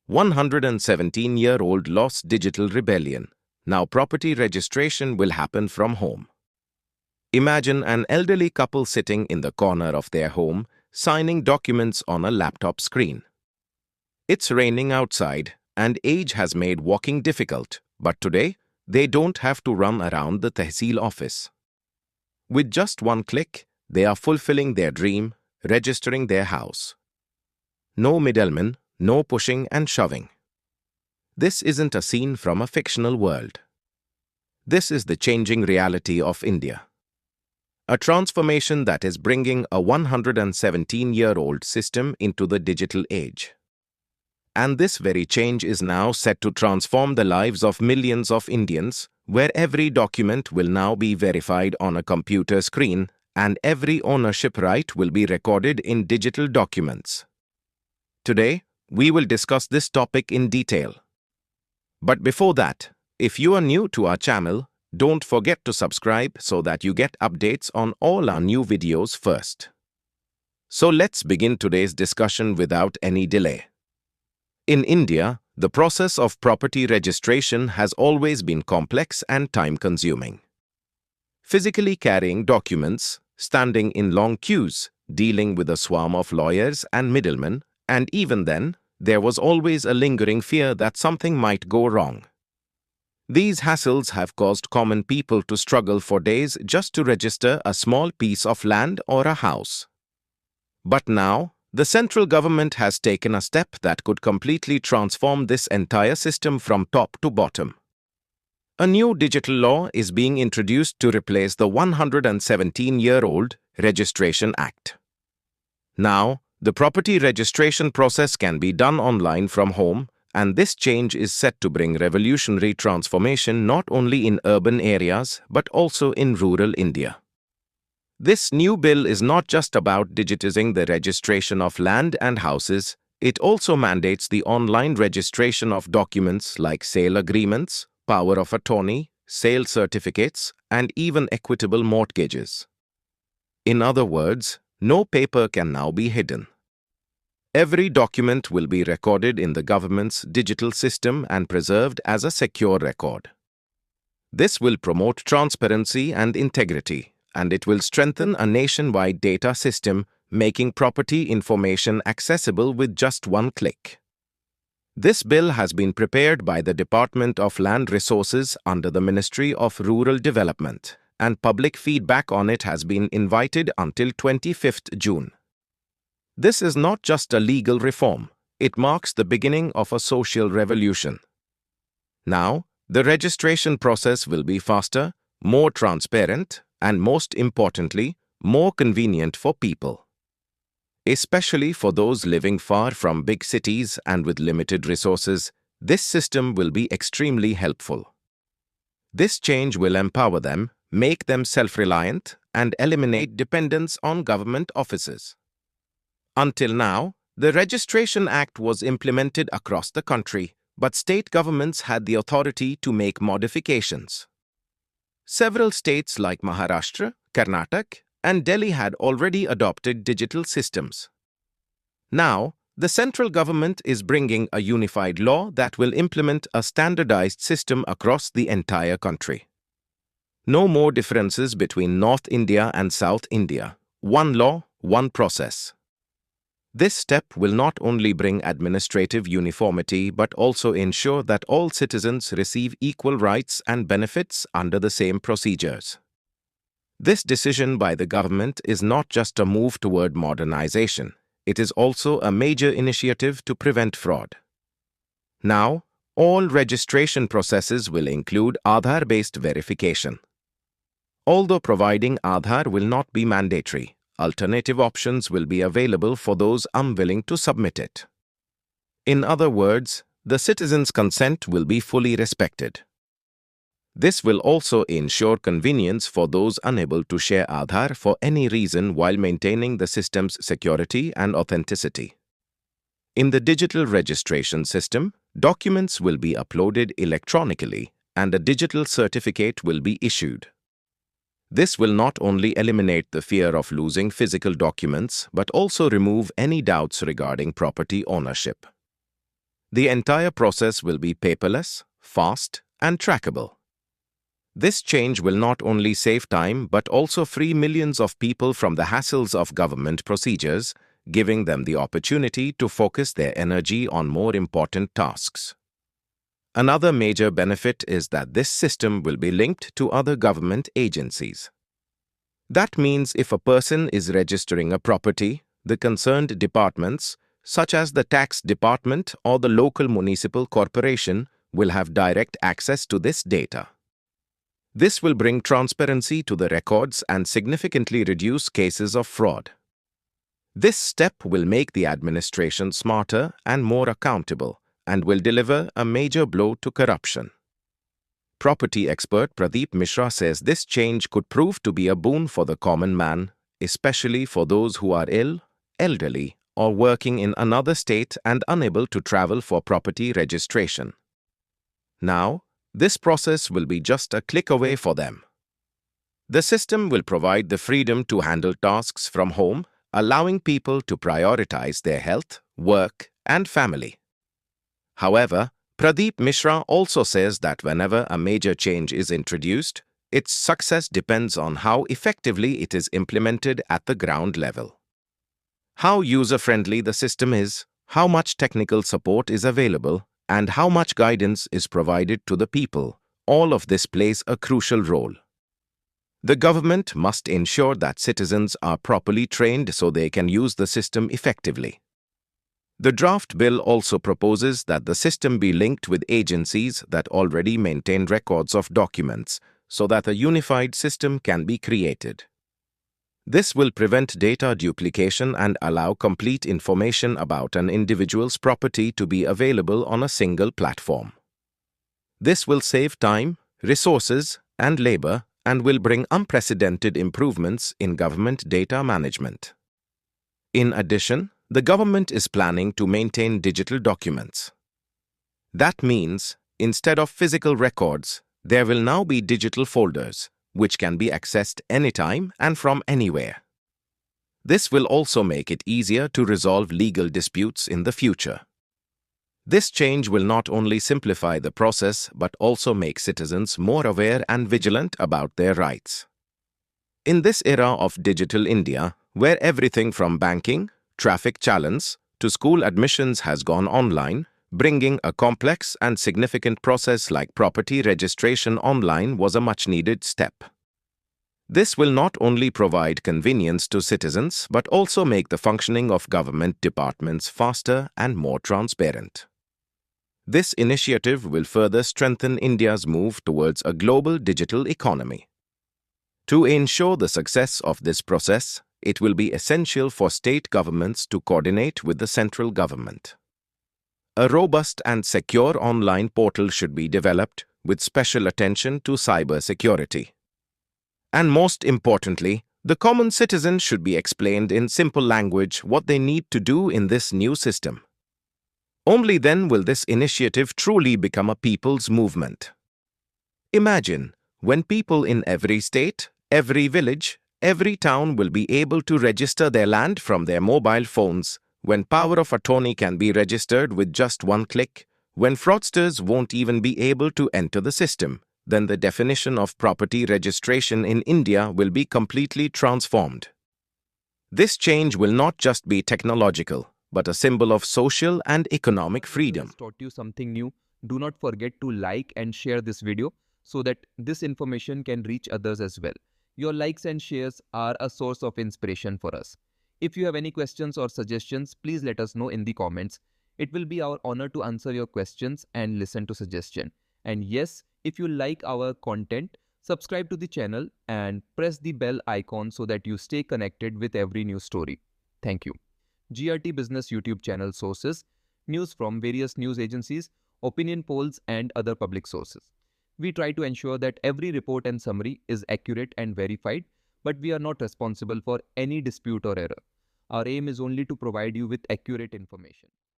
117-year-old lost digital rebellion. Now property registration will happen from home. Imagine an elderly couple sitting in the corner of their home, signing documents on a laptop screen. It's raining outside, and age has made walking difficult, but today, they don't have to run around the Tehsil office. With just one click, they are fulfilling their dream, registering their house. No middlemen, no pushing and shoving. This isn't a scene from a fictional world. This is the changing reality of India. A transformation that is bringing a 117-year-old system into the digital age. And this very change is now set to transform the lives of millions of Indians, where every document will now be verified on a computer screen and every ownership right will be recorded in digital documents. Today, we will discuss this topic in detail. But before that, if you are new to our channel, don't forget to subscribe so that you get updates on all our new videos first. So let's begin today's discussion without any delay. In India, the process of property registration has always been complex and time-consuming. Physically carrying documents, standing in long queues, dealing with a swarm of lawyers and middlemen, and even then, there was always a lingering fear that something might go wrong. These hassles have caused common people to struggle for days just to register a small piece of land or a house. But now, the central government has taken a step that could completely transform this entire system from top to bottom. A new digital law is being introduced to replace the 117-year-old Registration Act. Now, the property registration process can be done online from home, and this change is set to bring revolutionary transformation not only in urban areas but also in rural India. This new bill is not just about digitizing the registration of land and houses, it also mandates the online registration of documents like sale agreements, power of attorney, sale certificates, and even equitable mortgages. In other words, no paper can now be hidden. Every document will be recorded in the government's digital system and preserved as a secure record. This will promote transparency and integrity, and it will strengthen a nationwide data system, making property information accessible with just one click. This bill has been prepared by the Department of Land Resources under the Ministry of Rural Development, and public feedback on it has been invited until 25th June. This is not just a legal reform, it marks the beginning of a social revolution. Now, the registration process will be faster, more transparent, and most importantly, more convenient for people. Especially for those living far from big cities and with limited resources, this system will be extremely helpful. This change will empower them, make them self-reliant, and eliminate dependence on government offices. Until now, the Registration Act was implemented across the country, but state governments had the authority to make modifications. Several states like Maharashtra, Karnataka, and Delhi had already adopted digital systems. Now, the central government is bringing a unified law that will implement a standardized system across the entire country. No more differences between North India and South India. One law, one process. This step will not only bring administrative uniformity but also ensure that all citizens receive equal rights and benefits under the same procedures. This decision by the government is not just a move toward modernization, it is also a major initiative to prevent fraud. Now, all registration processes will include Aadhaar-based verification. Although providing Aadhaar will not be mandatory, alternative options will be available for those unwilling to submit it. In other words, the citizen's consent will be fully respected. This will also ensure convenience for those unable to share Aadhaar for any reason while maintaining the system's security and authenticity. In the digital registration system, documents will be uploaded electronically and a digital certificate will be issued. This will not only eliminate the fear of losing physical documents but also remove any doubts regarding property ownership. The entire process will be paperless, fast, and trackable. This change will not only save time but also free millions of people from the hassles of government procedures, giving them the opportunity to focus their energy on more important tasks. Another major benefit is that this system will be linked to other government agencies. That means if a person is registering a property, the concerned departments, such as the tax department or the local municipal corporation, will have direct access to this data. This will bring transparency to the records and significantly reduce cases of fraud. This step will make the administration smarter and more accountable and will deliver a major blow to corruption. Property expert Pradeep Mishra says this change could prove to be a boon for the common man, especially for those who are ill, elderly, or working in another state and unable to travel for property registration. Now, this process will be just a click away for them. The system will provide the freedom to handle tasks from home, allowing people to prioritize their health, work, and family. However, Pradeep Mishra also says that whenever a major change is introduced, its success depends on how effectively it is implemented at the ground level. How user-friendly the system is, how much technical support is available, and how much guidance is provided to the people, all of this plays a crucial role. The government must ensure that citizens are properly trained so they can use the system effectively. The draft bill also proposes that the system be linked with agencies that already maintain records of documents so that a unified system can be created. This will prevent data duplication and allow complete information about an individual's property to be available on a single platform. This will save time, resources, and labor and will bring unprecedented improvements in government data management. In addition, the government is planning to maintain digital documents. That means, instead of physical records, there will now be digital folders, which can be accessed anytime and from anywhere. This will also make it easier to resolve legal disputes in the future. This change will not only simplify the process but also make citizens more aware and vigilant about their rights. In this era of digital India, where everything from banking, traffic challenge to school admissions has gone online, bringing a complex and significant process like property registration online was a much-needed step. This will not only provide convenience to citizens but also make the functioning of government departments faster and more transparent. This initiative will further strengthen India's move towards a global digital economy. To ensure the success of this process, it will be essential for state governments to coordinate with the central government. A robust and secure online portal should be developed with special attention to cyber security. And most importantly, the common citizen should be explained in simple language what they need to do in this new system. Only then will this initiative truly become a people's movement. Imagine when people in every state, every village, every town will be able to register their land from their mobile phones, when power of attorney can be registered with just one click, when fraudsters won't even be able to enter the system, then the definition of property registration in India will be completely transformed. This change will not just be technological, but a symbol of social and economic freedom. Taught you something new. Do not forget to like and share this video so that this information can reach others as well. Your likes and shares are a source of inspiration for us. If you have any questions or suggestions, please let us know in the comments. It will be our honor to answer your questions and listen to suggestions. And yes, if you like our content, subscribe to the channel and press the bell icon so that you stay connected with every new story. Thank you. GRT Business YouTube channel sources, news from various news agencies, opinion polls and other public sources. We try to ensure that every report and summary is accurate and verified, but we are not responsible for any dispute or error. Our aim is only to provide you with accurate information.